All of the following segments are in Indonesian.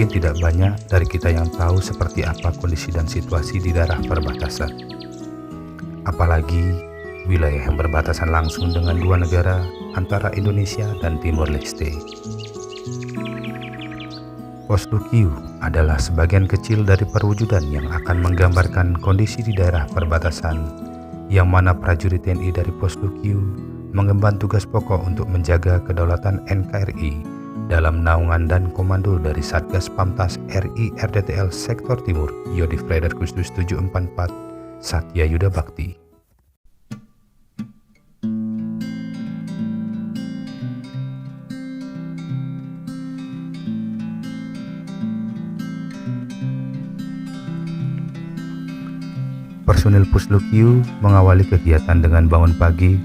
Mungkin tidak banyak dari kita yang tahu seperti apa kondisi dan situasi di daerah perbatasan. Apalagi wilayah yang berbatasan langsung dengan dua negara antara Indonesia dan Timor Leste. Poslukiu adalah sebagian kecil dari perwujudan yang akan menggambarkan kondisi di daerah perbatasan, yang mana prajurit TNI dari Poslukiu mengemban tugas pokok untuk menjaga kedaulatan NKRI dalam naungan dan komando dari Satgas Pamtas RI RDTL Sektor Timur Yodif Fredar Khusus 744 Satya Yuda Bakti. Personil Puslukiu mengawali kegiatan dengan bangun pagi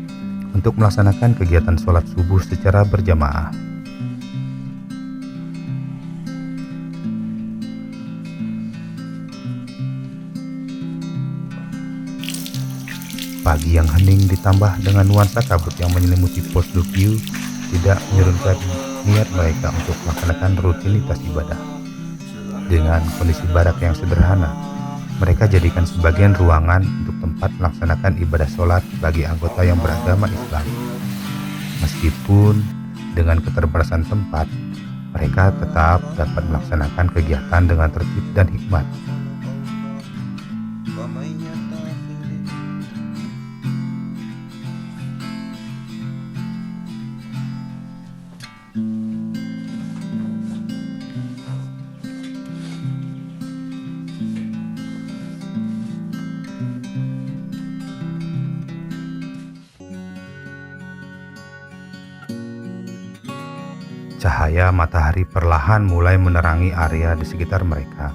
untuk melaksanakan kegiatan sholat subuh secara berjamaah. Pagi yang hening ditambah dengan nuansa kabut yang menyelimuti Poslukiu tidak menurunkan niat mereka untuk melaksanakan rutinitas ibadah. Dengan kondisi barak yang sederhana, mereka jadikan sebagian ruangan untuk tempat melaksanakan ibadah sholat bagi anggota yang beragama Islam. Meskipun dengan keterbatasan tempat, mereka tetap dapat melaksanakan kegiatan dengan tertib dan hikmat. Cahaya matahari perlahan mulai menerangi area di sekitar mereka.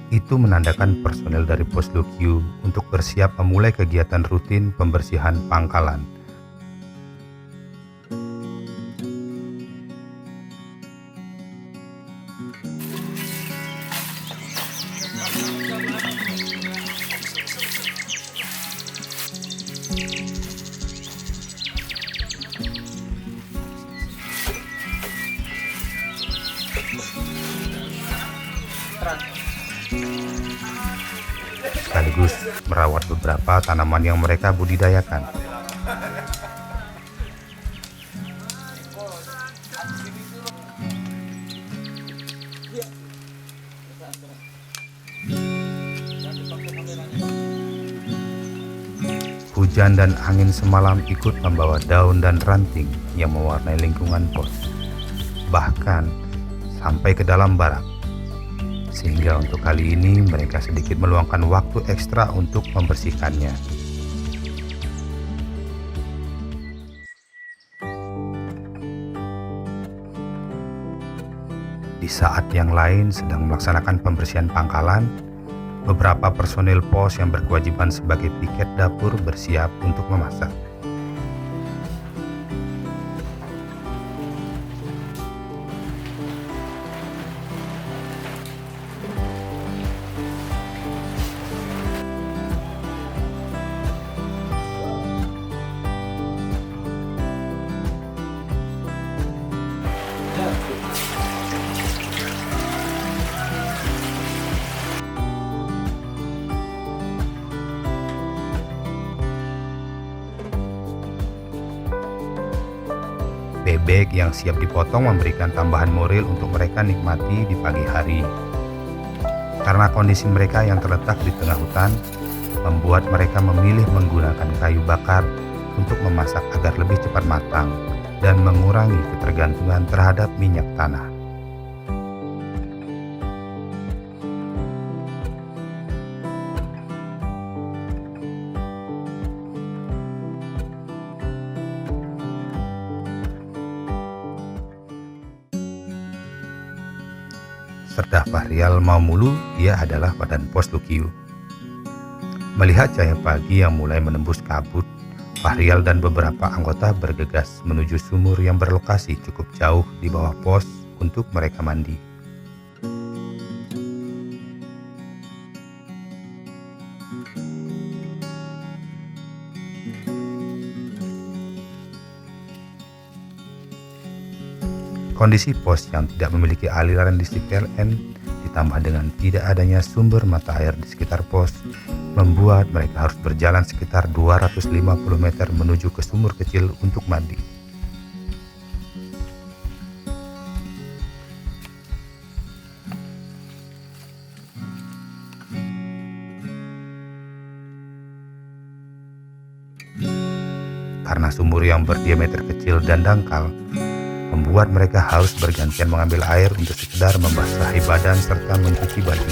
Itu menandakan personel dari Poslukiu untuk bersiap memulai kegiatan rutin pembersihan pangkalan. Sekaligus merawat beberapa tanaman yang mereka budidayakan. Hujan dan angin semalam ikut membawa daun dan ranting yang mewarnai lingkungan pos, bahkan sampai ke dalam barak. Sehingga untuk kali ini mereka sedikit meluangkan waktu ekstra untuk membersihkannya. Di saat yang lain sedang melaksanakan pembersihan pangkalan, beberapa personil pos yang berkewajiban sebagai piket dapur bersiap untuk memasak. Bebek yang siap dipotong memberikan tambahan moral untuk mereka nikmati di pagi hari. Karena kondisi mereka yang terletak di tengah hutan, membuat mereka memilih menggunakan kayu bakar untuk memasak agar lebih cepat matang dan mengurangi ketergantungan terhadap minyak tanah. Serta Fahrial Maumulu, dia adalah badan Poslukiu. Melihat cahaya pagi yang mulai menembus kabut, Fahrial dan beberapa anggota bergegas menuju sumur yang berlokasi cukup jauh di bawah pos untuk mereka mandi. Kondisi pos yang tidak memiliki aliran listrik PLN ditambah dengan tidak adanya sumber mata air di sekitar pos membuat mereka harus berjalan sekitar 250 meter menuju ke sumur kecil untuk mandi. Karena sumur yang berdiameter kecil dan dangkal membuat mereka harus bergantian mengambil air untuk sekedar membasahi badan serta mencuci baju.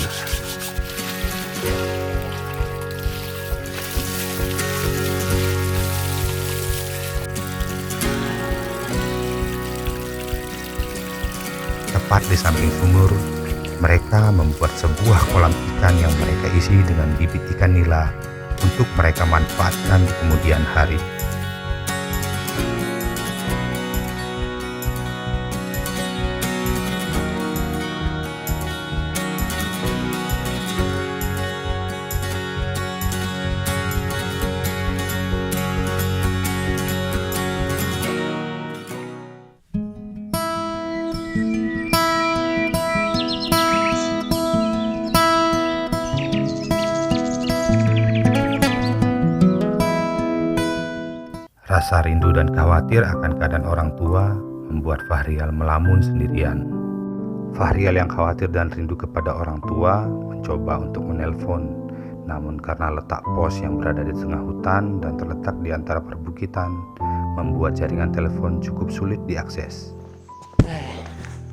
Tepat di samping sumur, mereka membuat sebuah kolam ikan yang mereka isi dengan bibit ikan nila untuk mereka manfaatkan di kemudian hari. Rasa rindu dan khawatir akan keadaan orang tua membuat Fahrial melamun sendirian. Fahrial yang khawatir dan rindu kepada orang tua mencoba untuk menelpon, namun karena letak pos yang berada di tengah hutan dan terletak di antara perbukitan, membuat jaringan telepon cukup sulit diakses.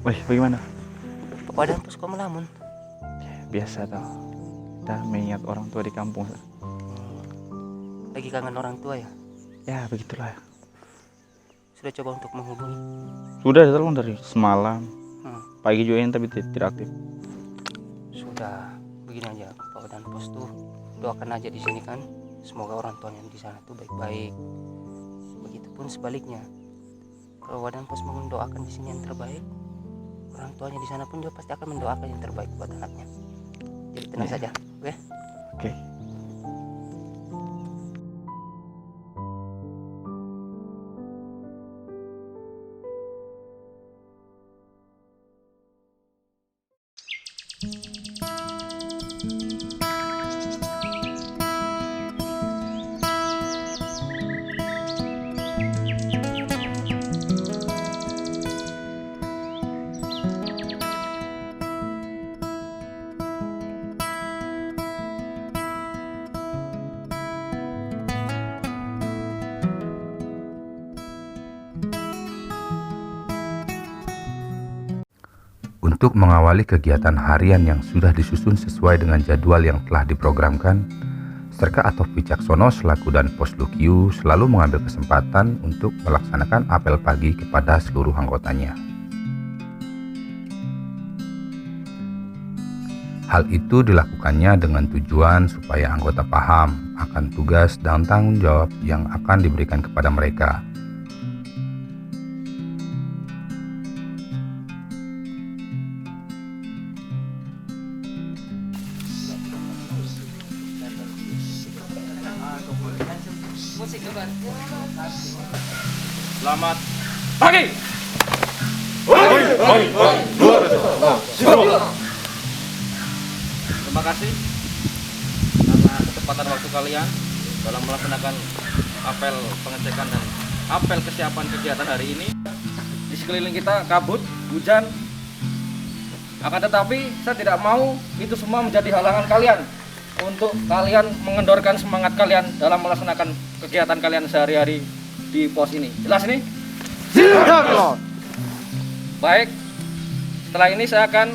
Wih, bagaimana? Wadah pos kok melamun? Biasa tau, kita mengingat orang tua di kampung. Lagi kangen orang tua ya? Ya begitulah. Sudah coba untuk menghubungi? Sudah telepon dari semalam, pagi juga ini tapi tidak aktif. Sudah, begini aja Pak Wadan Pos tuh doakan aja di sini kan, semoga orang tuanya di sana tuh baik-baik. Begitupun sebaliknya, kalau Wadan Pos mendoakan di sini yang terbaik, orang tuanya di sana pun juga pasti akan mendoakan yang terbaik buat anaknya. Jadi tenang saja, oke? Oke. Untuk mengawali kegiatan harian yang sudah disusun sesuai dengan jadwal yang telah diprogramkan, Serka atau Wicaksono selaku dan Posdukyu selalu mengambil kesempatan untuk melaksanakan apel pagi kepada seluruh anggotanya. Hal itu dilakukannya dengan tujuan supaya anggota paham akan tugas dan tanggung jawab yang akan diberikan kepada mereka. Selamat pagi. Terima kasih karena ketepatan waktu kalian dalam melaksanakan apel pengecekan dan apel kesiapan kegiatan hari ini. Di sekeliling kita kabut, hujan. Akan tetapi saya tidak mau itu semua menjadi halangan kalian untuk kalian mengendorkan semangat kalian dalam melaksanakan kegiatan kalian sehari-hari di pos ini. Jelas ini? Siap. Baik. Setelah ini saya akan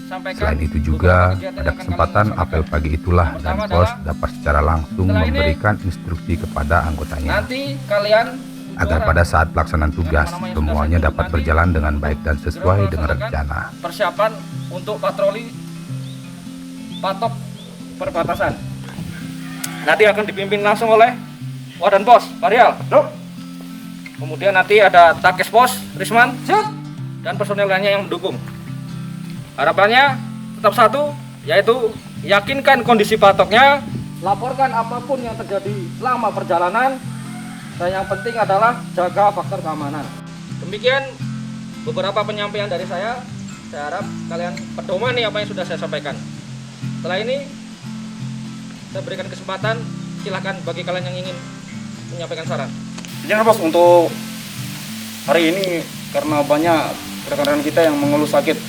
sampaikan. Selain itu juga pada kesempatan apel pagi itulah dan pos dapat secara langsung memberikan instruksi kepada anggotanya Nanti kalian agar pada saat pelaksanaan tugas semuanya dapat berjalan dengan baik dan sesuai dengan rencana. Persiapan untuk patroli patok perbatasan. Nanti akan dipimpin langsung oleh Wadan Pos, Fahrial. Kemudian nanti ada Takes Pos, Risman, dan personel lainnya yang mendukung. Harapannya tetap satu, yaitu yakinkan kondisi patoknya, laporkan apapun yang terjadi selama perjalanan, dan yang penting adalah jaga faktor keamanan. Demikian beberapa penyampaian dari saya harap kalian pedoman nih apa yang sudah saya sampaikan. Setelah ini saya berikan kesempatan, silahkan bagi kalian yang ingin menyampaikan saran. Jangan bos, untuk hari ini karena banyak rekan-rekan kita yang mengeluh sakit.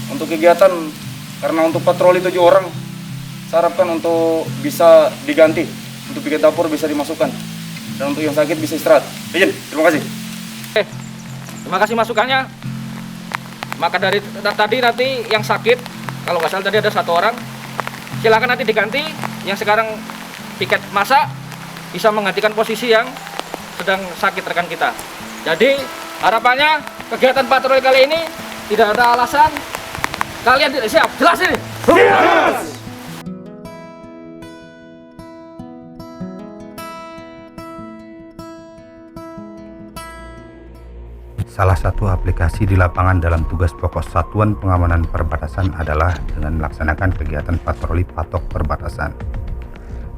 Untuk kegiatan, karena untuk patroli 7 orang, saya harapkan untuk bisa diganti. Untuk piket dapur bisa dimasukkan. Dan untuk yang sakit bisa istirahat. Izin, terima kasih. Terima kasih masukannya. Maka dari tadi nanti yang sakit, kalau nggak salah tadi ada 1 orang, silakan nanti diganti. Yang sekarang piket masa bisa menggantikan posisi yang sedang sakit rekan kita. Jadi harapannya kegiatan patroli kali ini tidak ada alasan kalian tidak siap. Jelas ini? Yes! Salah satu aplikasi di lapangan dalam tugas pokok Satuan Pengamanan Perbatasan adalah dengan melaksanakan kegiatan patroli patok perbatasan.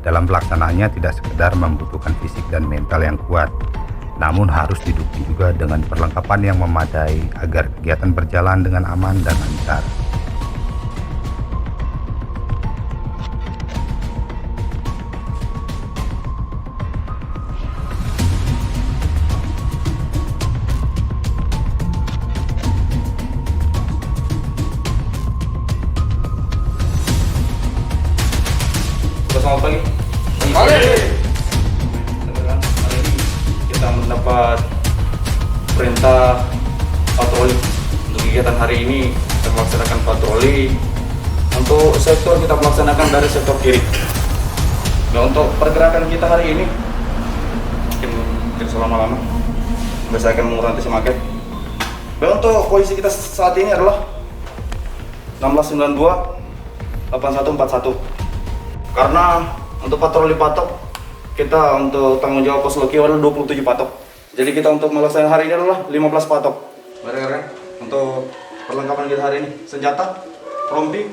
Dalam pelaksanaannya tidak sekedar membutuhkan fisik dan mental yang kuat, namun harus didukung juga dengan perlengkapan yang memadai agar kegiatan berjalan dengan aman dan lancar. Selamat pagi. Hari ini kita mendapat perintah patroli. Untuk kegiatan hari ini kita melaksanakan patroli. Untuk sektor kita melaksanakan dari sektor kiri. Nah, untuk pergerakan kita hari ini mungkin selama-lama biasa akan mengurangi semakin. Dan untuk posisi kita saat ini adalah 1692 8141. Karena untuk patroli patok kita untuk tanggung jawab pos Lokio adalah 27 patok. Jadi kita untuk melaksanakan hari ini adalah 15 patok. Rekan-rekan, untuk perlengkapan kita hari ini senjata, rompi,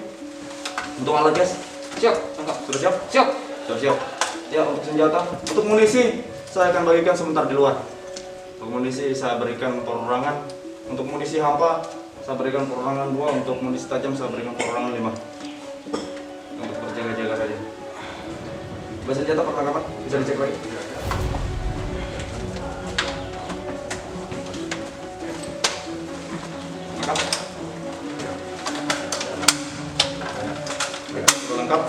untuk alat gas siap, lengkap. Sudah siap? Siap. Sudah siap. Ya, untuk senjata, untuk munisi saya akan bagikan sebentar di luar. Untuk munisi saya berikan perorangan. Untuk munisi hampa saya berikan perorangan 2. Untuk munisi tajam saya berikan perorangan 5. Untuk berjaga-jaga saja. Bahasa senjata perlengkapan bisa dicek lagi. Lengkap. Sudah lengkap.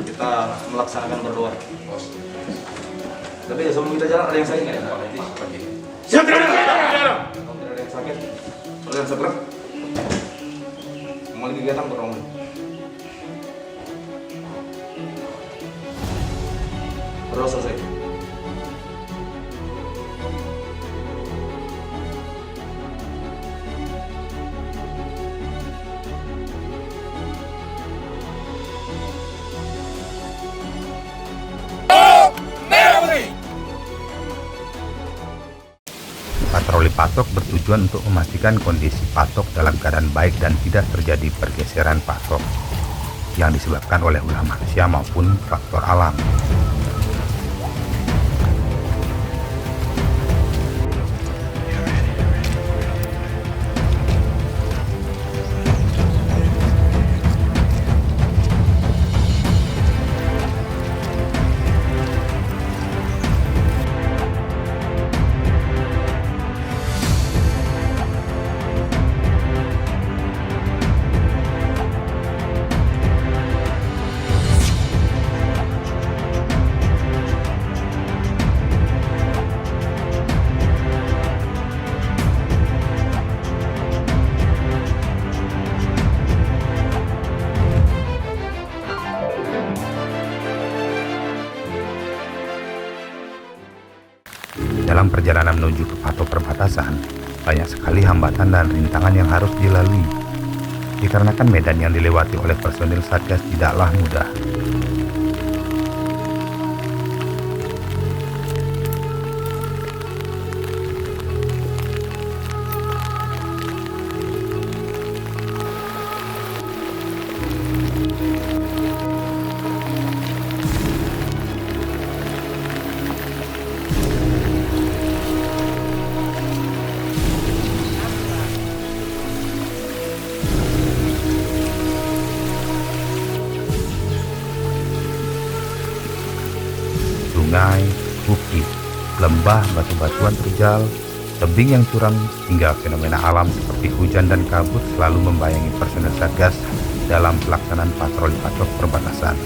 Kita melaksanakan berdoa. Tapi sebelum kita jalan ada yang sakit nggak ya? Siap, tidak ada. Kalau tidak ada yang sakit, kalian segera mulai kegiatan berdoa. Terus selesai. Patroli patok bertujuan untuk memastikan kondisi patok dalam keadaan baik dan tidak terjadi pergeseran patok yang disebabkan oleh ulah manusia maupun faktor alam. Dalam perjalanan menuju ke patok perbatasan, banyak sekali hambatan dan rintangan yang harus dilalui. Dikarenakan medan yang dilewati oleh personil Satgas tidaklah mudah. lembah, batu-batuan terjal, tebing yang curam, hingga fenomena alam seperti hujan dan kabut selalu membayangi personel Satgas dalam pelaksanaan patroli patrok perbatasan.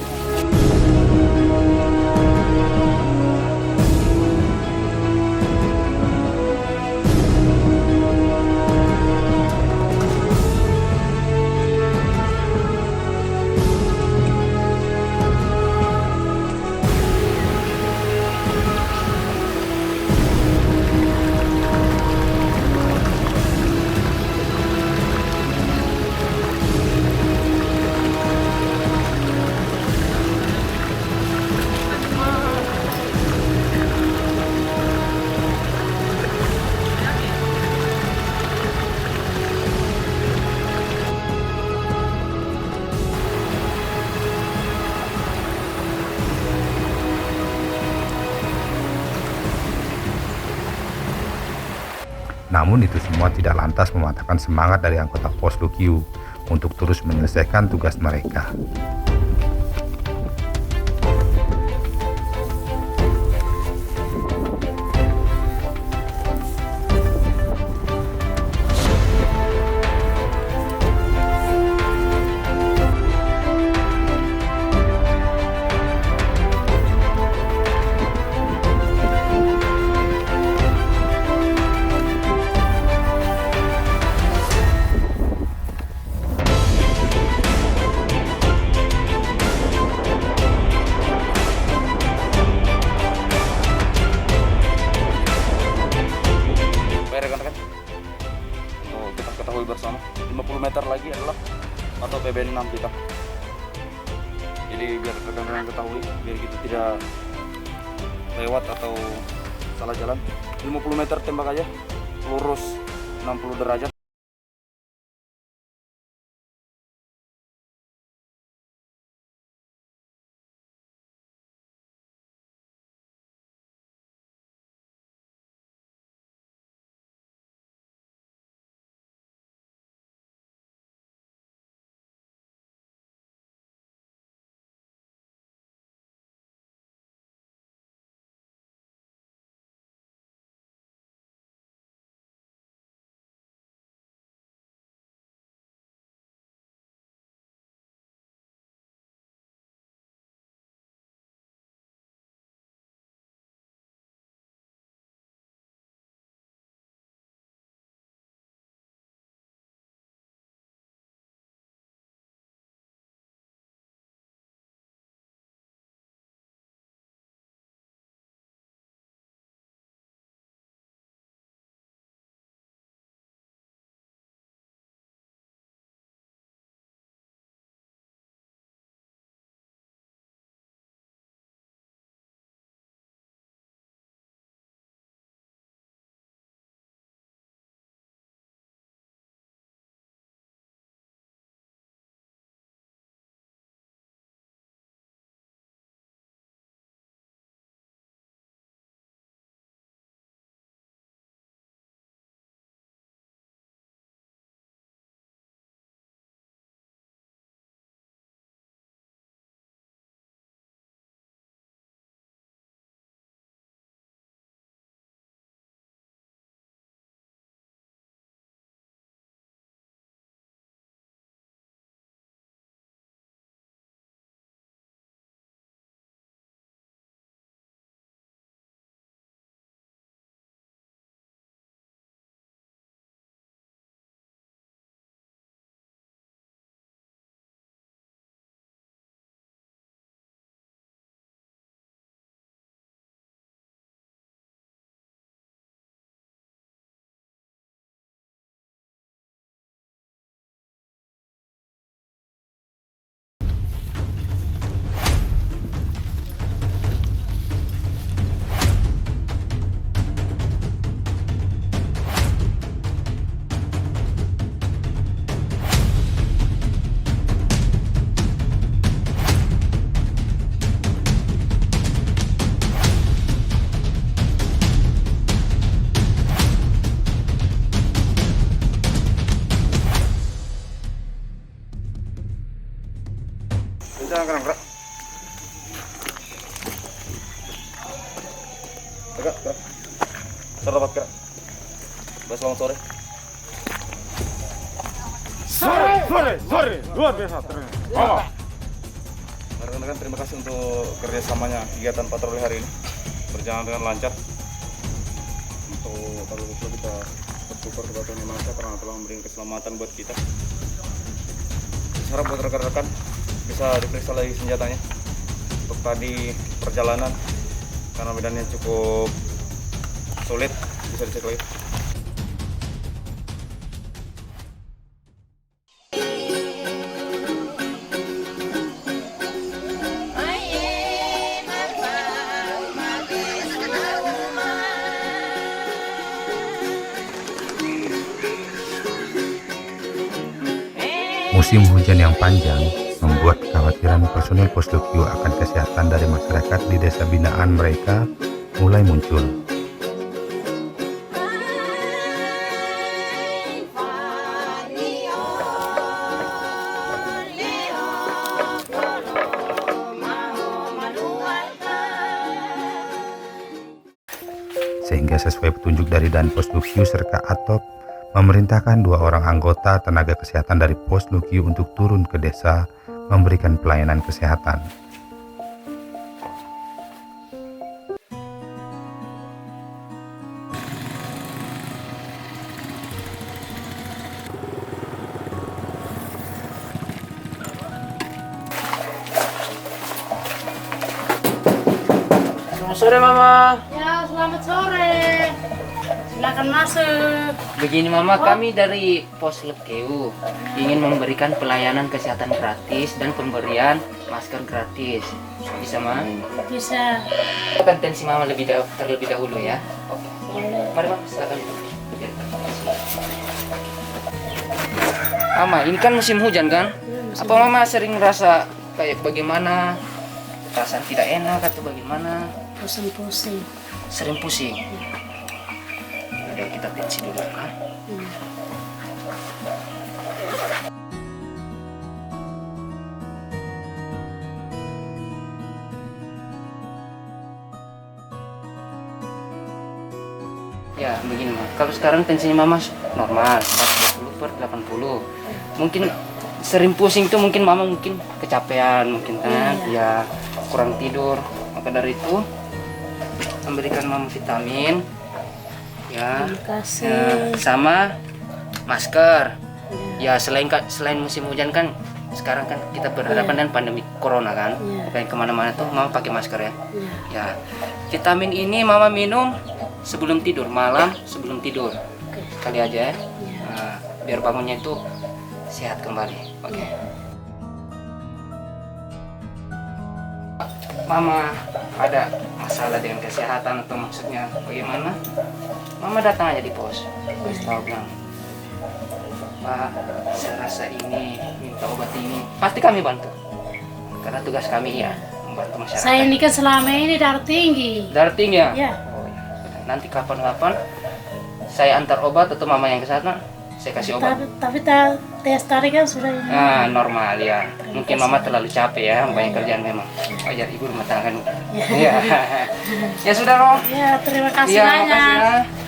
Namun itu semua tidak lantas mematahkan semangat dari anggota Posluq untuk terus menyelesaikan tugas mereka. Bersama 50 meter lagi adalah atau PBN 6 kita. Jadi biar rekan-rekan ketahui, biar kita tidak lewat atau salah jalan. 50 meter tembak aja, lurus 60 derajat. Jangan gerak. Tegak. Selamat sore. Sore, luar biasa. Rekan-rekan, terima kasih untuk kerjasamanya kegiatan patroli hari ini berjalan dengan lancar. Untuk kalau itu kita bersyukur kepada Tuhan Yang Maha Esa karena telah memberikan keselamatan buat kita. Harap buat rekan-rekan bisa diperiksa lagi senjatanya untuk tadi perjalanan karena medannya cukup sulit, bisa dicek lagi. Musim hujan yang panjang membuat kekhawatiran personil Poslokio akan kesehatan dari masyarakat di desa binaan mereka mulai muncul. Sehingga sesuai petunjuk dari Danpos Lukio serta Atop, memerintahkan 2 orang anggota tenaga kesehatan dari Pos Lukio untuk turun ke desa memberikan pelayanan kesehatan. Selamat sore Mama. Ya, selamat sore. Silakan masuk. Begini Mama, kami dari Pos Lekeu ingin memberikan pelayanan kesehatan gratis dan pemberian masker gratis. Bisa Mama? Bisa. Akan tensi Mama terlebih dahulu ya. Oke. Mari Mama, silakan duduk. Mama, ini kan musim hujan kan? Apa Mama sering merasa kayak bagaimana? Perasaan tidak enak atau bagaimana? Pusing-pusing. Sering pusing. Udah kita tensi dulu kan. Ya begini Mama, kalau sekarang tensinya Mama normal 40/80. Mungkin sering pusing tuh mungkin Mama mungkin kecapean mungkin kan, ya kurang tidur. Maka dari itu memberikan Mama vitamin ya, Terima kasih. sama masker. Ya selain musim hujan kan sekarang kan kita berhadapan dengan pandemi corona kan. Iya. Makanya kemana-mana tuh Mama pakai masker ya. Ya. Ya, vitamin ini Mama minum sebelum tidur, malam sebelum tidur. Oke. Kali aja ya. Ya. Nah, biar bangunnya itu sehat kembali. Oke. Mama ada masalah dengan kesehatan atau maksudnya bagaimana? Mama datang aja di pos. Terus tahu bilang, Pak, saya rasa ini minta obat ini. Pasti kami bantu. Karena tugas kami ya membantu masyarakat. Saya ini kan selama ini darah tinggi. Darah tinggi ya? Ya. Oh, ya. Nanti kapan-kapan saya antar obat atau mama yang ke sana, saya kasih obat. Tapi tes tadi kan sudah ini. Nah, normal ya. Mungkin mama terlalu capek ya, banyak kerjaan memang. Wajar ibu rumah tangga kan. Iya. Ya sudah, Rom. Ya, terima kasih Iya, banyak. makasih ya.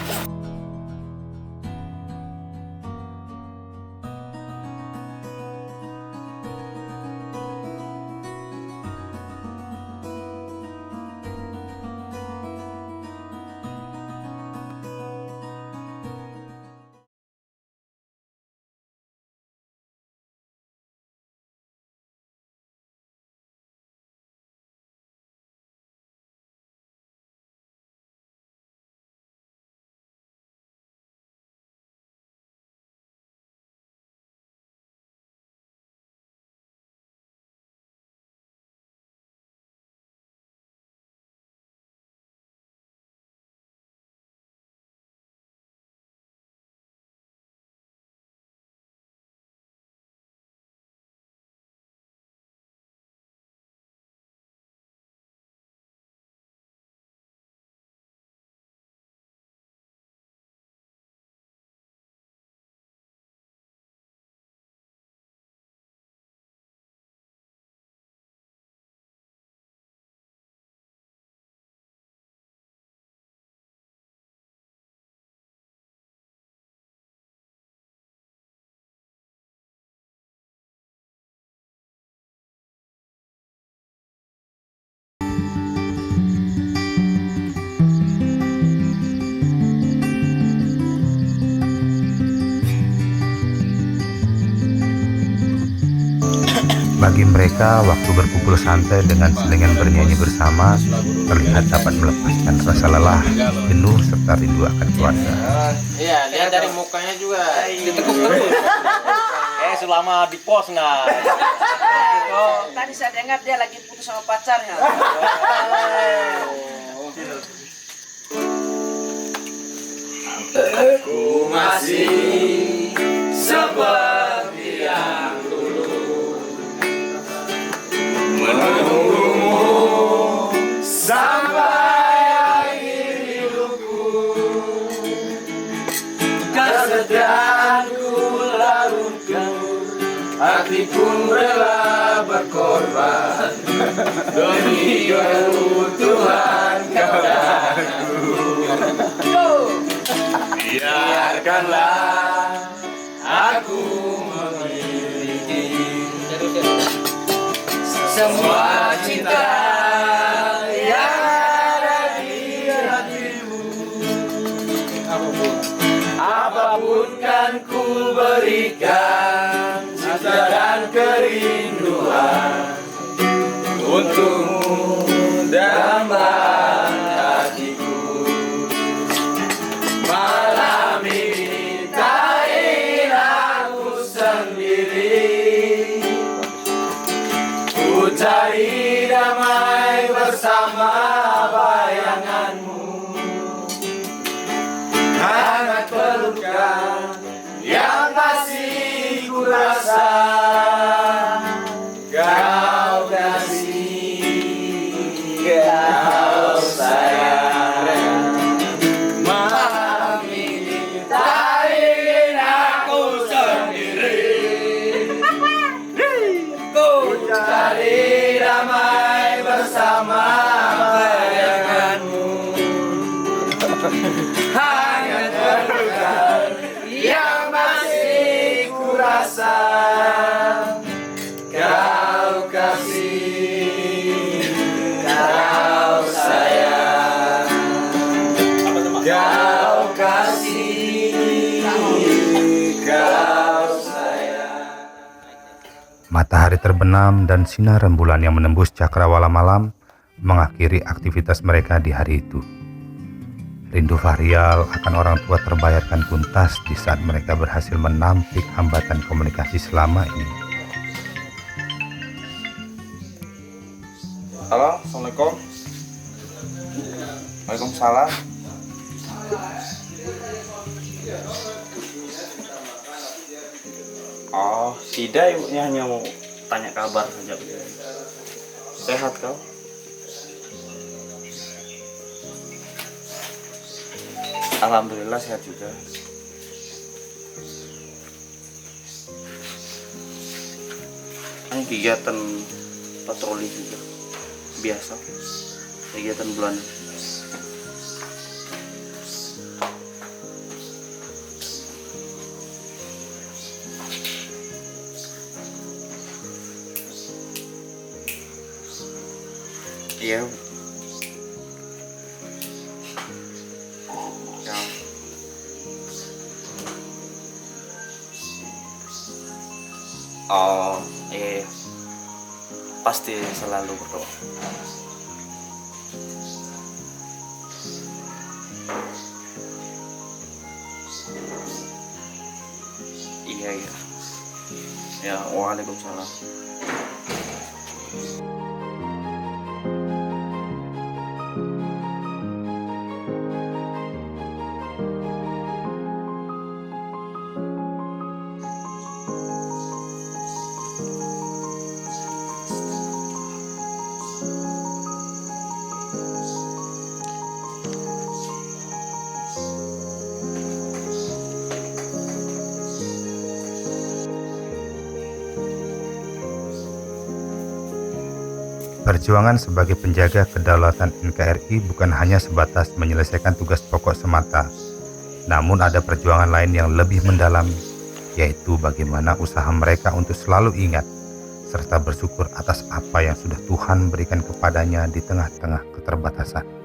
Bagi mereka, waktu berkumpul santai dengan selingan bernyanyi bersama terlihat dapat melepaskan rasa lelah, jenuh, serta rindu akan keluarga. Iya, lihat dari mukanya juga ditekuk terus. Selama di pos nah. Oh, tadi saya dengar dia lagi putus sama pacarnya. Aku masih seperti yang dulu menunggumu sampai akhir hidupku. Kesetiaanku larutkan, hati pun rela berkorban demi keutuhan kau dan aku. Biarkanlah aku memiliki semua cinta yang ada di hatimu. Apapun kan ku berikan cinta dan kerinduan untukmu dalam hatiku. Malam ini tak ingin aku sendiri, ku cari damai bersama bayanganmu. Hangat pelukan yang masih ku rasa, kau kasih, kau sayang. Malam ini tak ingin aku sendiri, ku cari damai bersama bayanganmu. Hangat pelukan yang masih ku rasa, kau kasih, kau sayang. Kau kasih, kau sayang. Matahari terbenam dan sinar rembulan yang menembus cakrawala malam mengakhiri aktivitas mereka di hari itu. Rindu Fahrial akan orang tua terbayarkan tuntas di saat mereka berhasil menampik hambatan komunikasi selama ini. Halo, assalamualaikum. Waalaikumsalam. Oh, tidak, ibunya hanya mau tanya kabar saja. Sehat kau? Alhamdulillah sehat juga. Ini kegiatan patroli juga, biasa, kegiatan bulan. Iya. Ya. Oh, iya. Pasti selalu berdoa. Iya, iya. Ya, waalaikumsalam. Perjuangan sebagai penjaga kedaulatan NKRI bukan hanya sebatas menyelesaikan tugas pokok semata, namun ada perjuangan lain yang lebih mendalam, yaitu bagaimana usaha mereka untuk selalu ingat serta bersyukur atas apa yang sudah Tuhan berikan kepadanya di tengah-tengah keterbatasan.